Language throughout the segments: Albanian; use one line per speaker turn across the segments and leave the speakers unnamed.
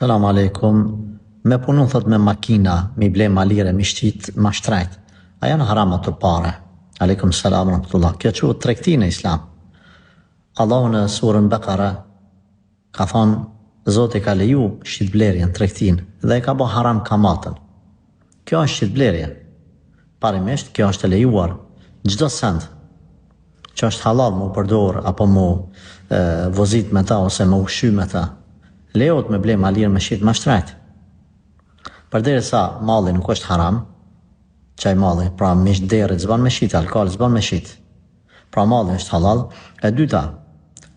Selam aleikum. Me punu thot me makina, mi ble malire, mi shqit, ma shtrejt. A janë haram ato pare? Aleikum salam rahmatullah. Kjo quhet tregti në islam. Allahu në surën Bekara ka thonë, Zoti ka leju shqitblerjen, tregtin, dhe e ka bo haram kamatën. Kjo është shqitblerje. Parimisht, kjo është e lejuar. Çdo send që është halal mu përdor, apo mu vozit me ta, ose mu ushqy me ta, lejohet me ble malirë me shqit ma shtrejt. Përderisa malli nuk është haram, qaj malli, pra mish derit zban me shqit, alkohol zban me shqit, pra malli është halal. E dyta,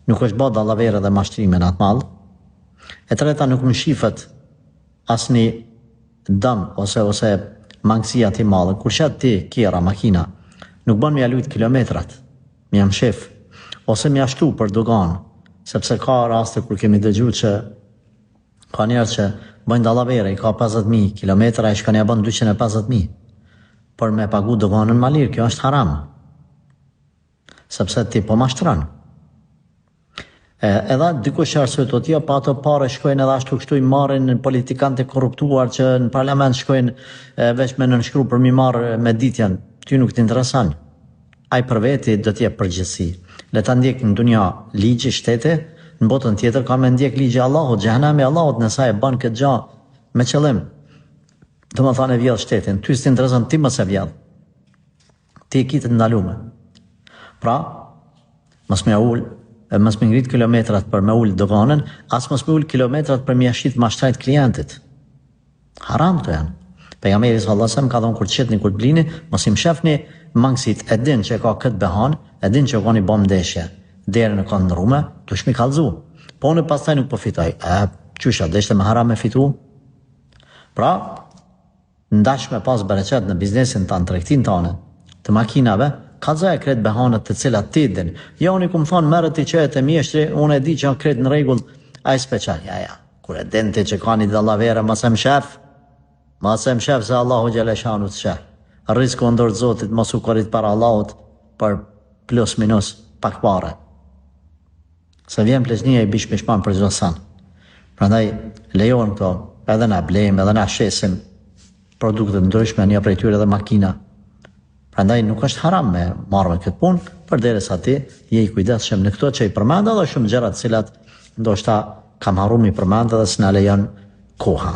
nuk është ba dallavere dhe mashtrime në atë mall. E treta, nuk më shifet asni dëm ose mangësia ti malli. Kur shet ti kjera makina, nuk ban me jalujt kilometrat, mi jam shef, ose mi ashtu për dogan, sepse ka raste kur kemi dëgju që ka njerë që bëjnë dallavere, i ka 50.000 kilometra, i shkon ja bën 250.000 për me pagu doganën malir. Kjo është haram, sepse ti po mashtron. Edhe dikush arsye të tja, pa ato pare shkojnë edhe ashtu kështu i marrin politikanët e korruptuar që në parlament shkojnë veç me nënshkru për mi marrë me ditjen. Ty nuk t'intereson. Ai për veti do t'jep përgjegjësi. Le ta ndjek në dunja ligji shteti, në botën tjetër ka me ndjek ligji Allahut, xhehenami Allahut, nësa e bën këtë gjë me qëllim. Do më thane vjedh shtetin, ty s't'intereson, ti mos e vjedh. Ti e kitë ndalume. Pra, mos me ngrit kilometrat për me ul doganën, as mos me ul kilometrat për me jashit mashtrajt klientit. Haram të janë. Pejgamberi sallallahu alajhi wasallam ka thonë, kur qetni, kur blini, mos i mshefni mangësit, e din që ka këtë behan, e din që ka një bom ndeshje, deri në kanë rrume, të shmi kallzu. Po në pastaj nuk po fitoj. Qysha, deshte me haram me fitu? Pra, ndash me pas bereqet në biznesin tanë, tregtin tanë, të makinave, kallzoja kret behanët të cilat ti din. Jo, unë i kum thonë, merët i qëhet e mjeshtri, unë e di që kret në regull, a i speqal. Ja, kur e din ti që ka një dallavere, mos e mshef se Allahu Gjeleshanu të shef. Risku ndër Zotit, mos u korrit para Allahut për plus minus pak pare. Se vjen pleqnia i bish mishpan për çdo san. Prandaj lejohen këto, edhe na blejmë, edhe na shesim produkte ndryshme, një prej tyre edhe makina. Prandaj nuk është haram me marrë me këtë punë, përderisa ti je i kujdesshëm në këto që i përmend, edhe shumë gjëra të cilat ndoshta kam harruar mi përmend edhe s'na lejon koha.